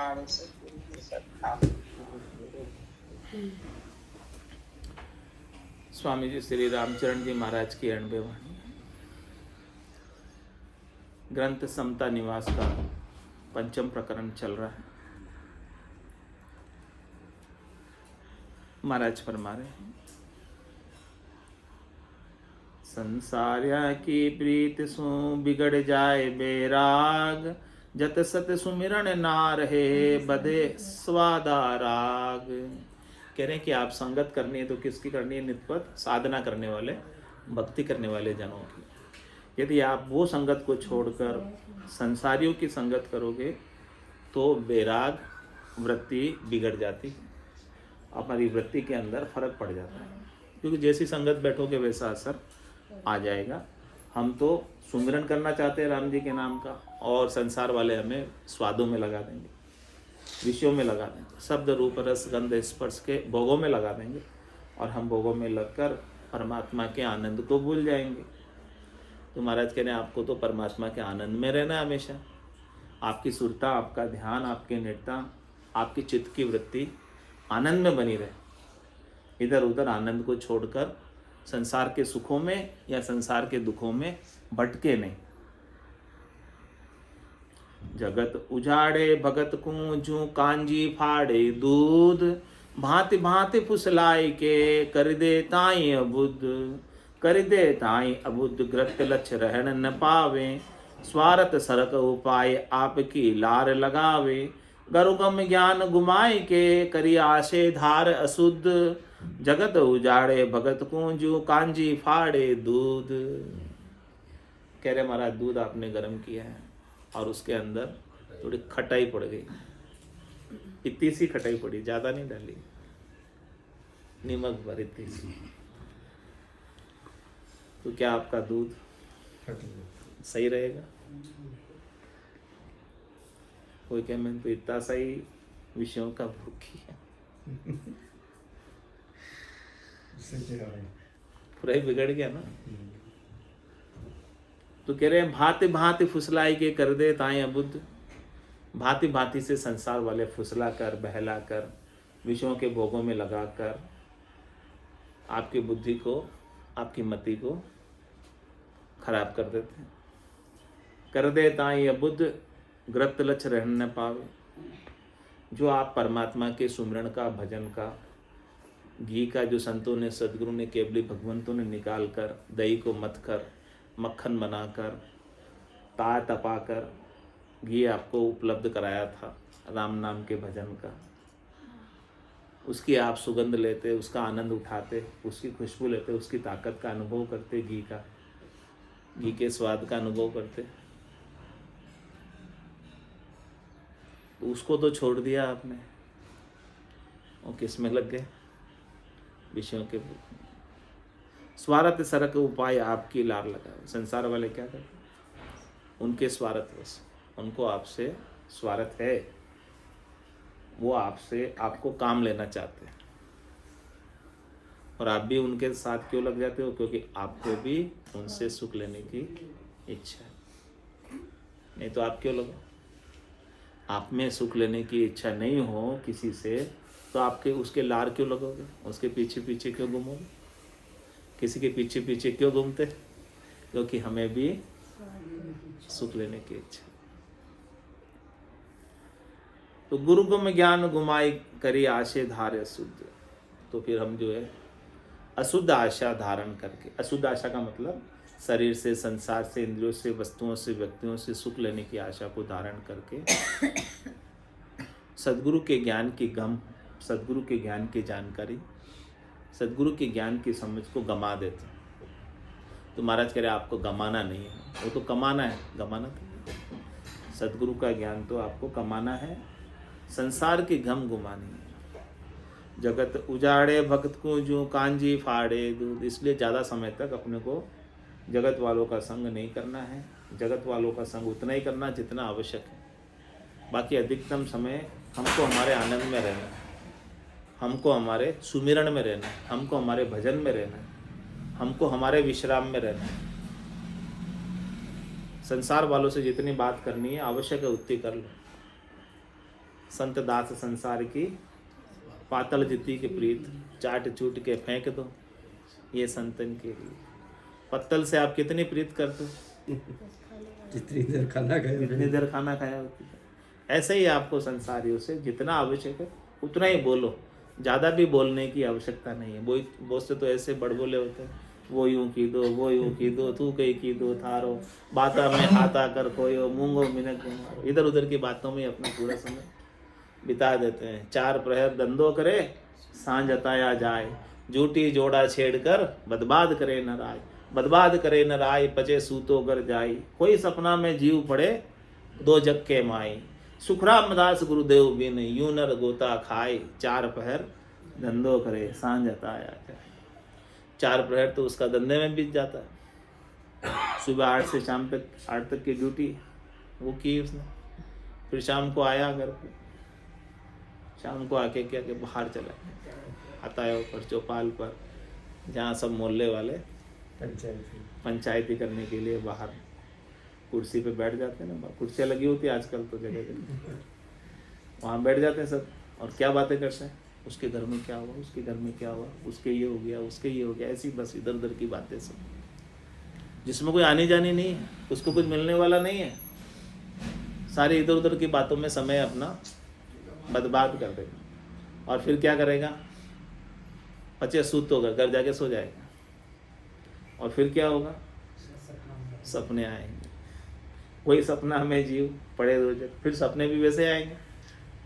उजाड़े से पूरी सत्ता। स्वामी जी श्री रामचरण जी महाराज की 98 वाणी। ग्रंथ समता निवास का 5म प्रकरण चल रहा है। महाराज फरमा रहे हैं, संसारिया की प्रीत सु बिगड़ जाए बेराग, जत सत सुमिरन ना रहे बदे स्वादा राग। कह रहे हैं कि आप संगत करनी है तो किसकी करनी है? नित्पत साधना करने वाले, भक्ति करने वाले जनों की। यदि आप वो संगत को छोड़कर संसारियों की संगत करोगे तो बेराग वृत्ति बिगड़ जाती है, हमारी वृत्ति के अंदर फर्क पड़ जाता है, क्योंकि जैसी संगत बैठोगे वैसा असर आ जाएगा। हम तो सुमिरन करना चाहते हैं राम जी के नाम का, और संसार वाले हमें स्वादों में लगा देंगे, विषयों में लगा देंगे, शब्द रूप रस गंध स्पर्श के भोगों में लगा देंगे, और हम भोगों में लगकर परमात्मा के आनंद को भूल जाएंगे। तो महाराज कह रहे हैं आपको तो परमात्मा के आनंद में रहना हमेशा। आपकी सुरता, आपका ध्यान, आपकी निरता, आपकी चित्त की वृत्ति आनंद में बनी रहे। इधर उधर आनंद को छोड़कर संसार के सुखों में या संसार के दुखों में भटके नहीं। जगत उजाड़े भगत को जू कांजी फाड़े दूध, भांति भांति फुसलाई के कर दे ताई अबुद्ध, कर दे ताई अबुद्ध ग्रत लक्ष्य रहन न पावे, स्वार्थ सरक उपाय आपकी लार लगावे, गरुगम ज्ञान गुमाई के करी आशे धार अशुद्ध, जगत उजाड़े भगत को जो कांजी फाड़े दूध। कह रहे महाराज दूध आपने गर्म किया है और उसके अंदर थोड़ी खटाई पड़ गई, इतनी सी खटाई पड़ी, ज्यादा नहीं डाली, नमक भर इतनी सी। तो क्या आपका दूध सही रहेगा? कोई कहे मैं तो इतना सही विषयों का भूखी है, पूरा ही बिगड़ गया ना। तो कह रहे हैं भांति भांति फुसलाई के कर दे ताए अबुद्ध, भांति भांति से संसार वाले फुसला कर, बहला कर, विषयों के भोगों में लगा कर आपकी बुद्धि को, आपकी मति को खराब कर देते हैं। कर दे ताई अबुद्ध ग्रत लक्ष रहन न पावे। जो आप परमात्मा के सुमरण का, भजन का, घी का जो संतों ने, सदगुरु ने, केवली भगवंतों ने निकाल कर, दही को मथ कर, मक्खन बनाकर, ता तपाकर घी आपको उपलब्ध कराया था राम नाम के भजन का, उसकी आप सुगंध लेते, उसका आनंद उठाते, उसकी खुशबू लेते, उसकी ताकत का अनुभव करते, घी का, घी के स्वाद का अनुभव करते, उसको तो छोड़ दिया आपने, और किस में लग गए? विषयों के। स्वार्थ सरक उपाय आपकी लार लगा। संसार वाले क्या करते? उनके स्वार्थ वश, उनको आपसे स्वार्थ है, वो आपसे, आपको काम लेना चाहते हैं, और आप भी उनके साथ क्यों लग जाते हो? क्योंकि आपको भी उनसे सुख लेने की इच्छा है। नहीं तो आप क्यों लगो? आप में सुख लेने की इच्छा नहीं हो किसी से, तो आपके उसके लार क्यों लगोगे? उसके पीछे पीछे क्यों घूमोगे? किसी के पीछे पीछे क्यों घूमते? क्योंकि हमें भी सुख लेने की इच्छा। तो गुरु गुम ज्ञान गुमाई करी आशे धारे अशुद्ध। तो फिर हम जो है अशुद्ध आशा धारण करके, अशुद्ध आशा का मतलब शरीर से, संसार से, इंद्रियों से, वस्तुओं से, व्यक्तियों से सुख लेने की आशा को धारण करके सदगुरु के ज्ञान की गम, सदगुरु के ज्ञान की जानकारी, सदगुरु के ज्ञान की समझ को गमा देते हैं। तो महाराज कह रहे आपको गमाना नहीं है, वो तो कमाना है, गमाना तो। सदगुरु का ज्ञान तो आपको कमाना है, संसार की गम गुमानी है। जगत उजाड़े भक्त को जो कांजी फाड़े दूध। इसलिए ज़्यादा समय तक अपने को जगत वालों का संग नहीं करना है। जगत वालों का संग उतना ही करना जितना आवश्यक है। बाकी अधिकतम समय हमको हमारे आनंद में रहना है, हमको हमारे सुमिरन में रहना है, हमको हमारे भजन में रहना है, हमको हमारे विश्राम में रहना है। संसार वालों से जितनी बात करनी है आवश्यक है उतनी कर लो, संत दास संसार की पातल जिति के प्रीत चाट चूट के फेंक दो, ये संतन के लिए। पत्तल से आप कितनी प्रीत करते हो? जितनी देर खाना खाया, जितनी देर खाना खाया होती है। ऐसे ही आपको संसारियों से जितना आवश्यक है उतना ही बोलो, ज़्यादा भी बोलने की आवश्यकता नहीं है। बहुत से तो ऐसे बड़बोले होते हैं, वो यूं की दो, वो यूं की दो, तू कहीं की दो थारो, बाता में आता कर खोयो, मूंगो मिनक मारो, इधर उधर की बातों में अपना पूरा समय बिता देते हैं। 4 प्रहर धंधो करे, सांझ अताया जाए, झूठी जोड़ा छेड़ कर बदबाद करे न राय, बदबाद करे न राय, पचे सूतो कर जाई, कोई सपना में जीव पड़े 2 जग के माई, सुखराम दास गुरुदेव बिन यूं नर गोता खाए, 4 प्रहर धंधो करे सांझ अताया जाए। 4 प्रहर तो उसका धंधे में बीत जाता है। सुबह 8 से शाम तक 8 तक की ड्यूटी वो की उसने, फिर शाम को आया घर पे, शाम को आके क्या कि बाहर चला आता है ऊपर चौपाल पर, जहाँ सब मोहल्ले वाले पंचायती करने के लिए बाहर कुर्सी पे बैठ जाते हैं ना, कुर्सियाँ लगी होती है आजकल तो जगह जगह, वहाँ बैठ जाते हैं सब और क्या बातें करते हैं, उसके घर में क्या हुआ, उसके घर में क्या हुआ, उसके ये हो गया, उसके ये हो गया, ऐसी बस इधर उधर की बातें सब, जिसमें कोई आनी जानी नहीं है, उसको कुछ मिलने वाला नहीं है, सारी इधर उधर की बातों में समय अपना बर्बाद कर देगा। और फिर क्या करेगा, पचे सूत होगा, घर जाके सो जाएगा, और फिर क्या होगा, सपने आएंगे, वही सपना में जीव पड़े 2 जग, फिर सपने भी वैसे आएंगे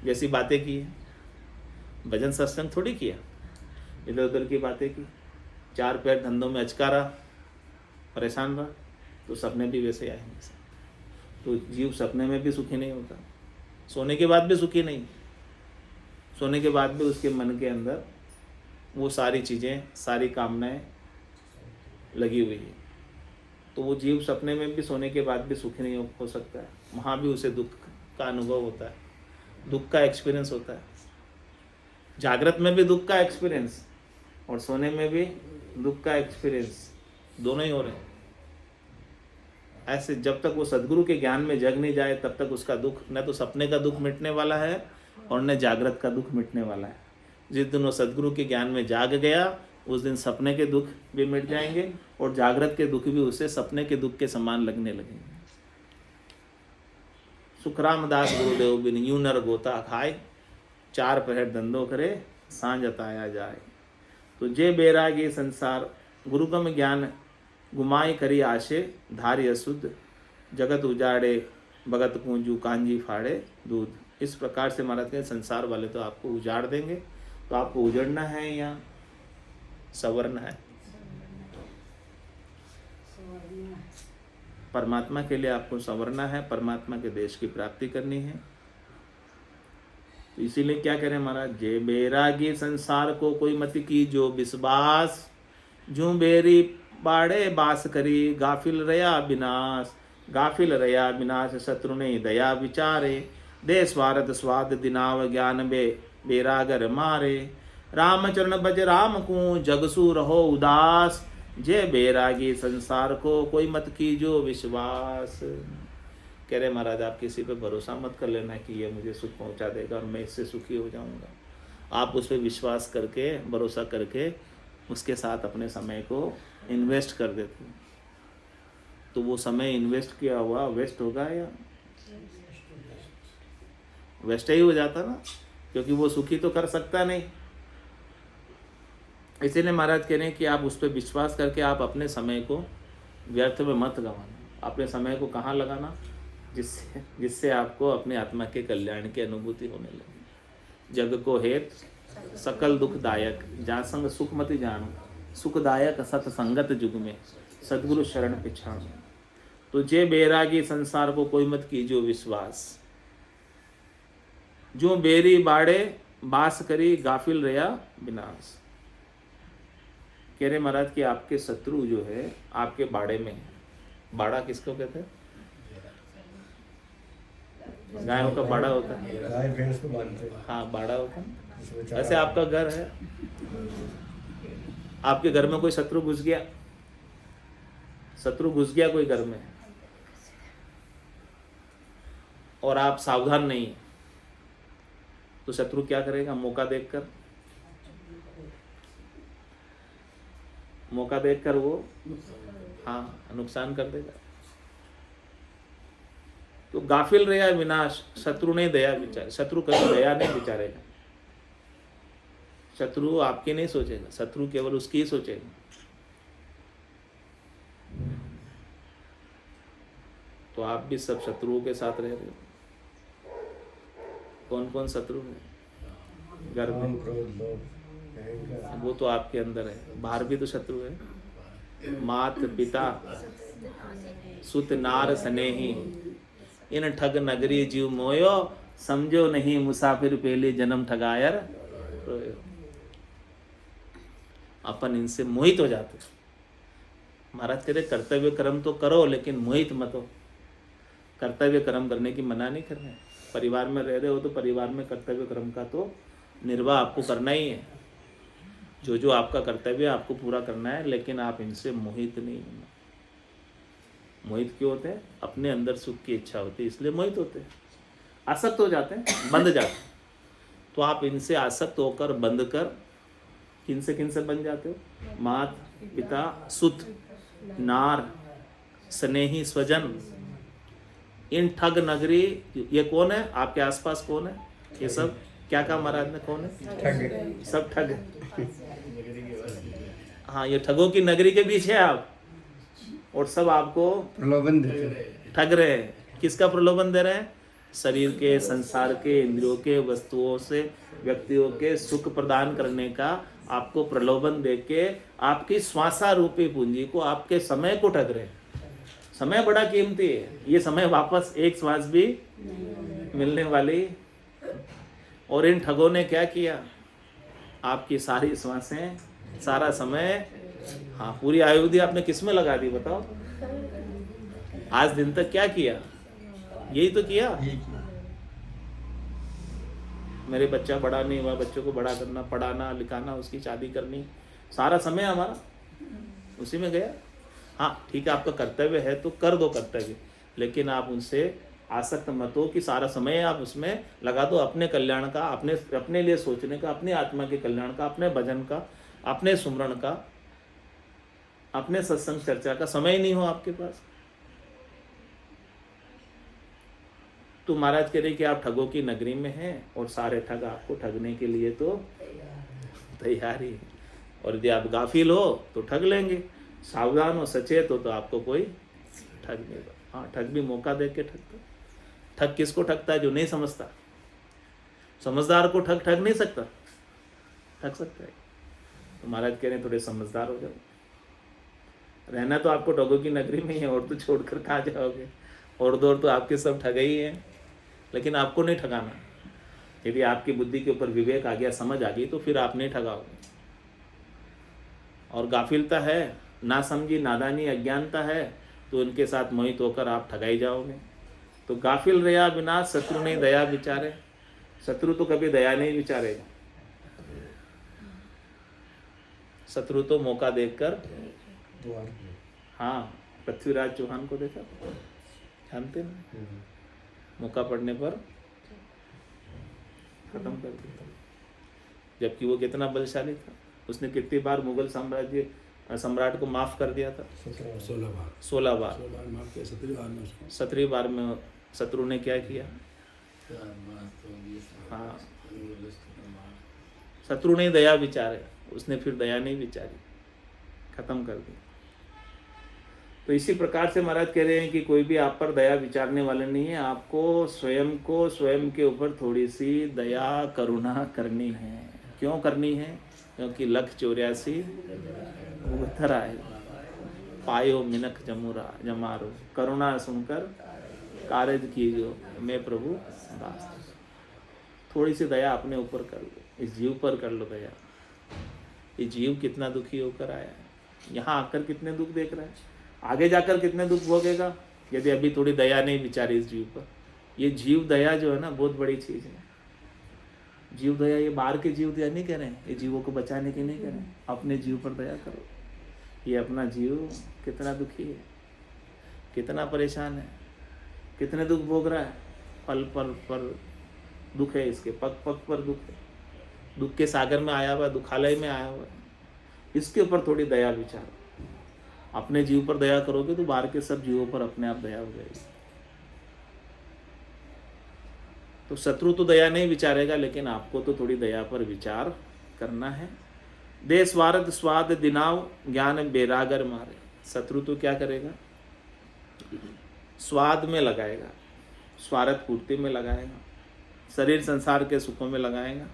जैसी बातें की है। भजन सत्संग थोड़ी किया, इधर उधर की बातें की, 4 पैर धंधों में अचका रहा, परेशान रहा, तो सपने भी वैसे आएंगे। तो जीव सपने में भी सुखी नहीं होता, सोने के बाद भी सुखी नहीं, सोने के बाद भी उसके मन के अंदर वो सारी चीज़ें, सारी कामनाएं लगी हुई है, तो वो जीव सपने में भी सोने के बाद भी सुखी नहीं हो सकता है। वहाँ भी उसे दुख का अनुभव होता है, दुख का एक्सपीरियंस होता है। जागृत में भी दुख का एक्सपीरियंस और सोने में भी दुख का एक्सपीरियंस, दोनों ही हो रहे हैं। ऐसे जब तक वो सद्गुरु के ज्ञान में जग नहीं जाए तब तक उसका दुख न तो सपने का दुख मिटने वाला है और न जागृत का दुख मिटने वाला है। जिस दिन वो सद्गुरु के ज्ञान में जाग गया उस दिन सपने के दुख भी मिट जाएंगे और जागृत के दुख भी उसे सपने के दुख के समान लगने लगेंगे। सुखराम दास गुरुदेव बिन यूं नर गोता खाए, 4 प्रहर धंधो करे सांझ अताया जाए। तो जे बैरागी संसार गुरुगम ज्ञान गुमाई करी आशे, धारी अशुद्ध जगत उजाड़े भगत पूंजू कांजी फाड़े दूध। इस प्रकार से महाराज के संसार वाले तो आपको उजाड़ देंगे, तो आपको उजड़ना है या संवरना है? परमात्मा के लिए आपको संवरना है, परमात्मा के देश की प्राप्ति करनी है। तो इसीलिए क्या करें महाराज, जे बैरागी संसार को कोई मत की जो विश्वास, जो बेरी बाड़े बास करी गाफिल रया विनाश, गाफिल रया विनाश शत्रु ने दया विचारे, दे स्वार्थ स्वाद दिनाव ज्ञान बेरागर मारे, रामचरण भज राम को जगसु रहो उदास, जे बैरागी संसार को कोई मत की जो विश्वास। कह रहे महाराज आप किसी पे भरोसा मत कर लेना कि ये मुझे सुख पहुंचा देगा और मैं इससे सुखी हो जाऊंगा। आप उस पर विश्वास करके, भरोसा करके उसके साथ अपने समय को इन्वेस्ट कर देते हैं, तो वो समय इन्वेस्ट किया हुआ वेस्ट होगा या वेस्ट ही हो जाता ना, क्योंकि वो सुखी तो कर सकता नहीं। इसीलिए महाराज कह रहे हैं कि आप उस पर विश्वास करके आप अपने समय को व्यर्थ में मत गंवाना। अपने समय को कहाँ लगाना, जिससे आपको अपने आत्मा के कल्याण की अनुभूति होने लगे। जग को हेत सकल दुखदायक, जहाँ संग सुख मति जानो, सुखदायक सत्संगत जुग में सद्गुरु शरण पिछाण। तो जे बैरागी संसार को कोई मत कीजियो विश्वास, जो बेरी बाड़े बास करी गाफिल रया विनाश। कह रहे महाराज कि आपके शत्रु जो है आपके बाड़े में है। बाड़ा किसको कहते हैं? गायों का बाड़ा होता है, गाय भैंस को बांधते हैं। हाँ बाड़ा होता है। ऐसे आपका घर है, आपके घर में कोई शत्रु घुस गया, शत्रु घुस गया कोई घर में और आप सावधान नहीं, तो शत्रु क्या करेगा? मौका देखकर वो नुकसान कर देगा। तो गाफिल रहा विनाश, शत्रु ने दया विचार। शत्रु कभी दया नहीं विचारेगा। शत्रु आपकी नहीं सोचेगा, शत्रु केवल उसकी ही सोचेगा। तो आप भी सब शत्रुओं के साथ रह रहे हो। कौन कौन शत्रु है घर में? वो तो आपके अंदर है, बाहर भी तो शत्रु है। मात पिता सुत नार स्नेही, इन ठग नगरी जीव मोयो, समझो नहीं मुसाफिर पहले जन्म ठगायर रोयो। अपन इनसे मोहित हो जाते। महाराज कह रहे कर्तव्य कर्म तो करो लेकिन मोहित मत हो। कर्तव्य कर्म करने की मना नहीं कर रहे। परिवार में रह रहे हो तो परिवार में कर्तव्य कर्म का तो निर्वाह आपको करना ही है। जो जो आपका कर्तव्य है आपको पूरा करना है, लेकिन आप इनसे मोहित नहीं होना। मोहित क्यों होते हैं? अपने अंदर सुख की इच्छा होती है, इसलिए मोहित होते हैं। आसक्त हो जाते हैं, बंध जाते हैं। तो आप इनसे आसक्त होकर बंध कर किनसे किनसे बन जाते हो? मात पिता सुत नार स्नेही स्वजन, इन ठग नगरी। ये कौन है आपके आसपास? कौन है ये सब? क्या कहा महाराज ने? कौन है? ठग। सब ठग है। हाँ, ये ठगों की नगरी के बीच है आप, और सब आपको प्रलोभन देते ठग रहे हैं। किसका प्रलोभन दे रहे हैं? शरीर के, संसार के, इंद्रियों के, वस्तुओं से, व्यक्तियों के सुख प्रदान करने का आपको प्रलोभन देके आपकी श्वासा रूपी पूंजी को, आपके समय को ठग रहे हैं। समय बड़ा कीमती है, ये समय वापस एक श्वास भी मिलने वाली। और इन ठगों ने क्या किया? आपकी सारी श्वासें, सारा समय, हाँ पूरी आयुधि आपने किस में लगा दी बताओ? आज दिन तक क्या किया? यही तो किया। मेरे बच्चा बड़ा नहीं हुआ, बच्चों को बड़ा करना, पढ़ाना लिखाना, उसकी शादी करनी, सारा समय हमारा उसी में गया। हाँ ठीक है, आपका कर्तव्य है तो कर दो कर्तव्य, लेकिन आप उनसे आसक्त मत हो कि सारा समय आप उसमें लगा दो अपने कल्याण का, अपने लिए सोचने का, अपनी आत्मा के कल्याण का, अपने भजन का, अपने सुमरण का, अपने सत्संग चर्चा का समय नहीं हो आपके पास। तो महाराज कह रहे कि आप ठगों की नगरी में हैं और सारे ठग आपको ठगने के लिए तो तैयार ही है। और यदि आप गाफिल हो तो ठग लेंगे, सावधान हो, सचेत हो तो आपको कोई ठग नहीं। हाँ, ठग भी मौका दे के ठगता। ठग किसको ठगता है? जो नहीं समझता। समझदार को ठग नहीं सकता, ठग सकता है। तो महाराज कह रहे हैं थोड़े समझदार हो जाओ। रहना तो आपको ठगों की नगरी में ही है, और तो छोड़कर कहाँ जाओगे? और दौर तो आपके सब ठगे ही हैं, लेकिन आपको नहीं ठगाना। यदि आपकी बुद्धि के ऊपर विवेक आ गया, समझ आ गई, तो फिर आप नहीं ठगाओगे। और गाफिलता है, ना समझी, नादानी, अज्ञानता है, तो इनके साथ मोहित होकर आप ठगाई जाओगे। तो गाफिल रहा विनाश, शत्रु नहीं दया विचारे। शत्रु तो कभी दया नहीं विचारेगा। शत्रु तो मौका देखकर, हाँ पृथ्वीराज चौहान को देखा, जानते ना, मौका पड़ने पर खत्म कर दिया। जबकि वो कितना बलशाली था, उसने कितनी बार मुगल सम्राट को माफ कर दिया था? 16 बार माफ किया। 17 बार में उसको। 17 बार में शत्रु ने क्या किया? हाँ, शत्रु ने दया विचारे, उसने फिर दया नहीं विचारी, खत्म कर दी। तो इसी प्रकार से महाराज कह रहे हैं कि कोई भी आप पर दया विचारने वाले नहीं है। आपको स्वयं के ऊपर थोड़ी सी दया करुणा करनी है। क्यों करनी है? क्योंकि 184 उतर आए, पायो मिनख जमारो, करुणा सुनकर कारज कीजो, मैं प्रभु दास। थोड़ी सी दया अपने ऊपर कर लो, इस जीव पर कर लो दया। ये जीव कितना दुखी होकर आया है, यहाँ आकर कितने दुख देख रहा है, आगे जाकर कितने दुख भोगेगा यदि अभी थोड़ी दया नहीं विचारी इस जीव पर। ये जीव दया जो है ना, बहुत बड़ी चीज़ है। जीव दया, ये बाहर के जीव दया नहीं कह रहे हैं, ये जीवों को बचाने की नहीं कह रहे हैं। अपने जीव पर दया करो। ये अपना जीव कितना दुखी है, कितना परेशान है, कितने दुख भोग रहा है, पल पल पर दुख है इसके, पग पग पर दुख है, दुख के सागर में आया हुआ, दुखालय में आया हुआ है, इसके ऊपर थोड़ी दया विचारो। अपने जीव पर दया करोगे तो बाहर के सब जीवों पर अपने आप दया हो जाएगी। तो शत्रु तो दया नहीं विचारेगा, लेकिन आपको तो थोड़ी दया पर विचार करना है। दे स्वार्थ स्वाद दिनाव ज्ञान बेरागर मारे। शत्रु तो क्या करेगा, स्वाद में लगाएगा, स्वार्थ पूर्ति में लगाएगा, शरीर संसार के सुखों में लगाएगा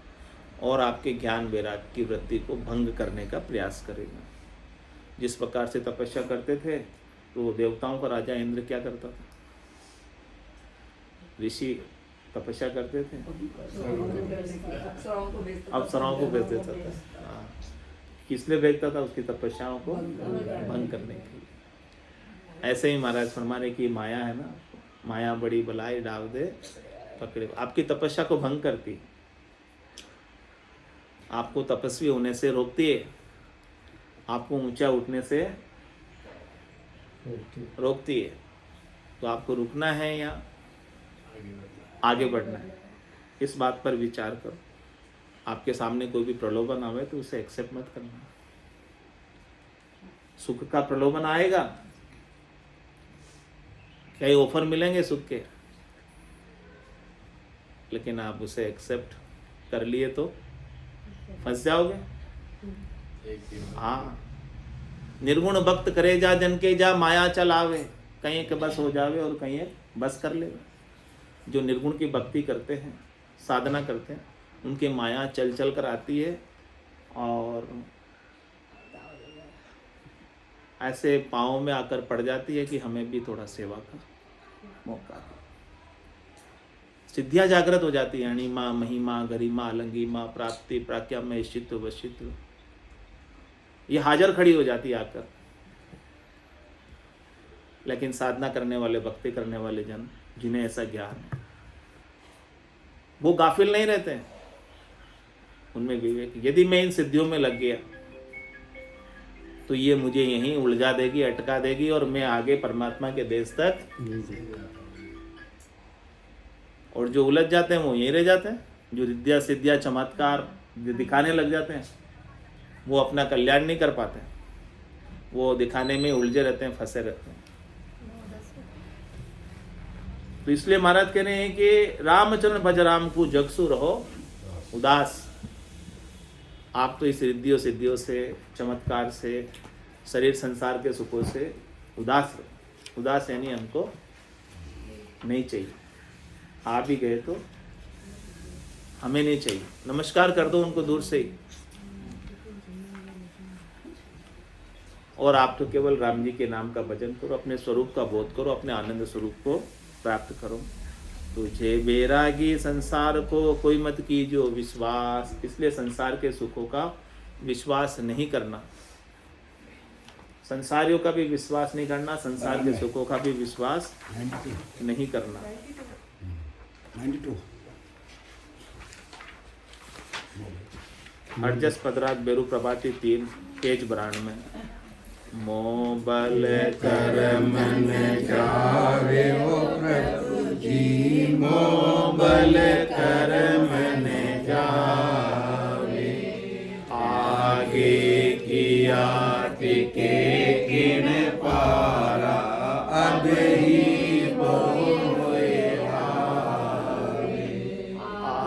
और आपके ज्ञान वैराग की वृत्ति को भंग करने का प्रयास करेगा। जिस प्रकार से तपस्या करते थे तो देवताओं का राजा इंद्र क्या करता था, ऋषि तपस्या करते थे, अप्सराओं को भेज देता था। हाँ, किस लिए भेजता था, उसकी तपस्याओं को भंग करने के लिए। ऐसे ही महाराज फरमाने की माया है ना, माया बड़ी बलाई डाल दे पकड़े, आपकी तपस्या को भंग करती, आपको तपस्वी होने से रोकती है, आपको ऊंचा उठने से रोकती है। तो आपको रुकना है या आगे बढ़ना है, इस बात पर विचार करो। आपके सामने कोई भी प्रलोभन आवे तो उसे एक्सेप्ट मत करना। सुख का प्रलोभन आएगा, कई ऑफर मिलेंगे सुख के, लेकिन आप उसे एक्सेप्ट कर लिए तो फंस जाओगे। हाँ, निर्गुण भक्त करे जा जन के जा माया चलावे, कहीं के बस हो जावे और कहीं बस कर ले। जो निर्गुण की भक्ति करते हैं, साधना करते हैं, उनकी माया चल चल कर आती है और ऐसे पाँव में आकर पड़ जाती है कि हमें भी थोड़ा सेवा का मौका दो। सिद्धियां जागृत हो जाती है, अणिमा महिमा गरिमा अलंगिमा प्राप्ति प्राज्ञा में शित्व वशित्व, ये हाजिर खड़ी हो जाती है आकर। लेकिन साधना करने वाले, भक्ति करने वाले जन जिन्हें ऐसा ज्ञान है, वो गाफिल नहीं रहते हैं, उनमें विवेक। यदि मैं इन सिद्धियों में लग गया तो ये मुझे यहीं उलझा देगी, अटका देगी और मैं आगे परमात्मा के देश तक, और जो उलझ जाते हैं वो यहीं रह जाते हैं। जो विद्या सिद्धिया चमत्कार दिखाने लग जाते हैं वो अपना कल्याण नहीं कर पाते, वो दिखाने में उलझे रहते हैं, फंसे रहते हैं। तो इसलिए महाराज कह रहे हैं कि रामचरण भज राम को जगसु रहो उदास। आप तो इस रिद्धियों सिद्धियों से, चमत्कार से, शरीर संसार के सुखों से उदास रहो। उदास यानी हमको नहीं चाहिए, आ भी गए तो हमें नहीं चाहिए, नमस्कार कर दो उनको दूर से ही। और आप तो केवल राम जी के नाम का भजन करो, अपने स्वरूप का बोध करो, अपने आनंद स्वरूप को प्राप्त करो। तुझे बैरागी संसार को कोई मत कीजो विश्वास। इसलिए संसार के सुखों का विश्वास नहीं करना, संसारियों का भी विश्वास नहीं करना, संसार के सुखों का भी विश्वास नहीं करना। 92 अर्जस पदरात बेरु प्रभाती 3 तेज ब्रांड में। मोबल कर मन जावे ओ प्रभु जी, मोबल कर मन जावे, आगे किया टिके किण पारा, अब ही बोए आवे,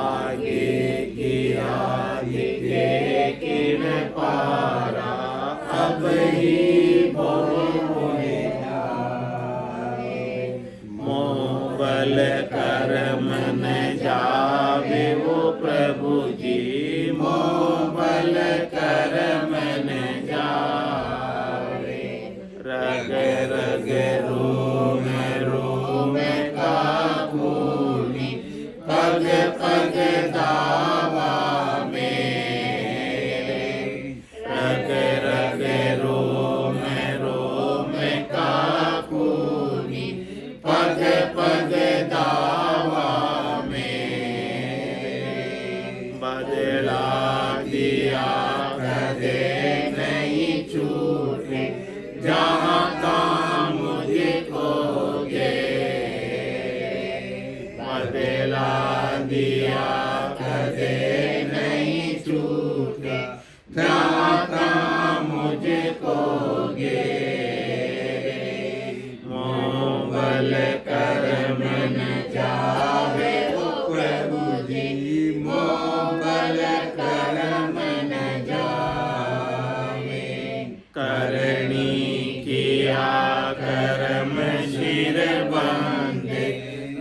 आगे किया टिके किण पारा, अब ही मोबल कर मन जावे वो प्रभु जी, मोबल कर मन जावे, रग रग रोम रोम का खूनी, पग पग दावा मेरे, रग रग रोम रोम का खूनी, पग पग दावा मेरे, बदला दिया कदे नहीं छूटे, जहाँ काम मुझे खोगे, बदला दिया कदे नहीं छूटा, त्राता मुझको घेरे। मोह बल कर्म न जावे ओ प्रभु जी, मोह बल कर्म न जावे। करणी किया कर्म शिर बंधे,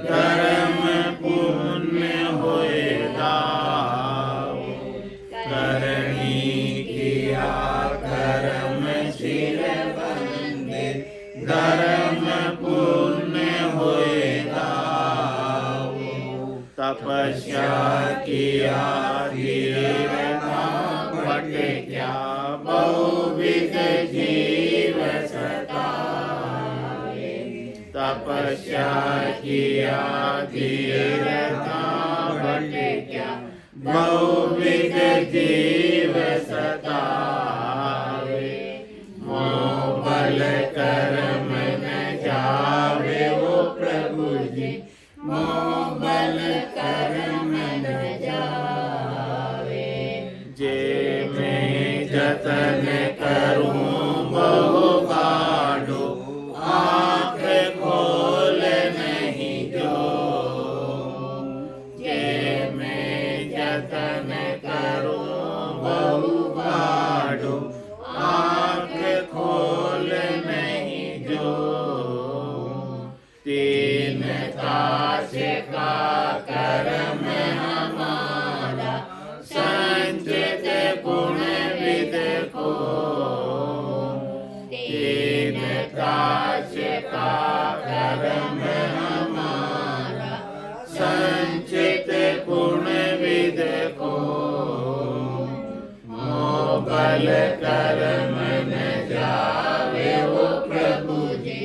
कर्म पुण्य होए दाव। करणी किया कर्म शिर बंधे, कर्म पुण्य होए दाव। तपस्या किया धीरता बट क्या, बहुविध जीव सतावे। तपस्या किया धीरता बट क्या, बहुविध जीव सतावे। मोह बल कर्म न जावे ओ प्रभु जी, मोह बल कर्म न जावे। जे मैं जतन करूं बहु गाढ़ो, आँख खोल नहीं जो। जे मैं जतन करूं बहु गाढ़ो, आँख खोल नहीं जो। तीन काश का कर्म हमारा, संचित गुण विद को। तीन काश का कर्म हमारा, संचित गुण विद को। मोह बल कर्म न जावे ओ प्रभु जी,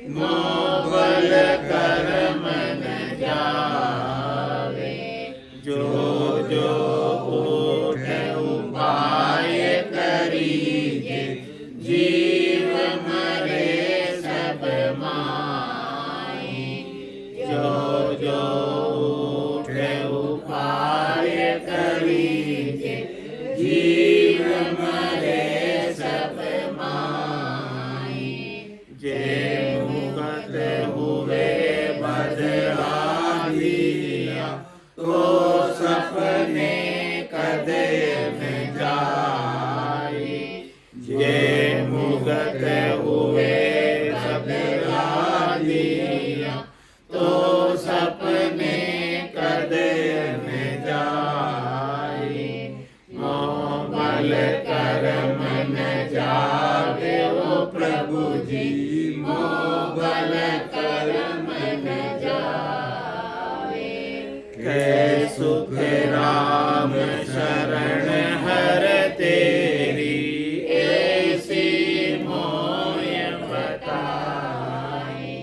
मोह बल कर्म न जावे। जो जो उठ उपाय करीजे, जीव मरे सब माए। जो जो उठ उपाय करीजे, जीव मरे सब माए। जे मुगत हुए बदला दिया, तो सपने कदे न जाए। जे मुगत हुए बदला दिया, तो सपने कदे न जाए। मोह बल कर्म न जावे ओ प्रभु जी, मोह बल कर्म न जावे। कै सुख राम शरण हर तेरी, ऐसी मोय बताई।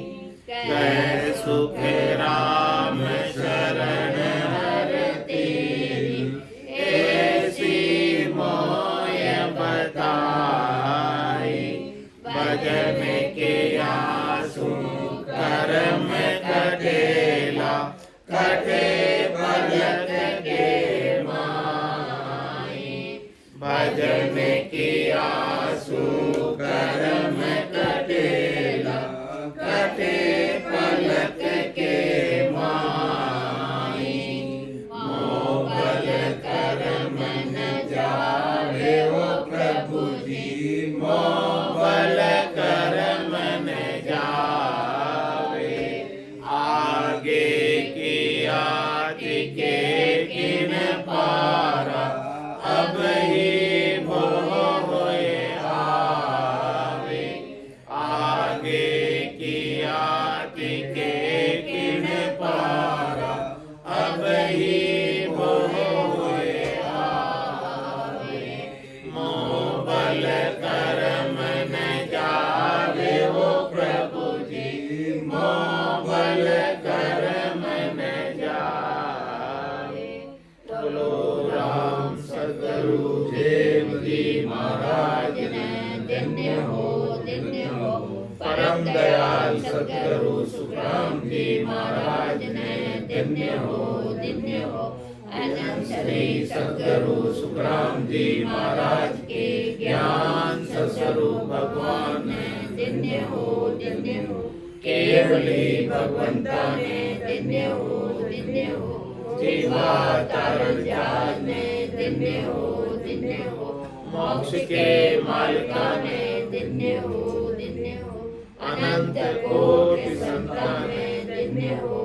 कै सुख राम शरण हर तेरी, ऐसी मोय बताई। भजन के आंसू कर्म कटेला, कटे पलक के माई। भजन के आंसू कर्म कटेला, कटे पलक के माई। मोह बल कर्म न जावे ओ प्रभु जी, मोह बल कर्म न जावे। आगे की आदि के किन पारा, अब ही वो होए आवे। आगे की आदि के किन पारा, अब ही वो होए आवे। मोह बल कर्म न जावे ओ प्रभु जी, मोह बल कर्म न जावे। बोलो राम दिन्य हो अनंत श्री सद्गुरु सुखराम जी महाराज के ज्ञान सद्स्वरूप भगवान दिन्य हो केवली भगवंता ने दिन्य हो जीवा तारण जात ने दिन्य हो मोक्ष के मालिका ने दिन्य हो अनंत कोटि संतान दिन्य हो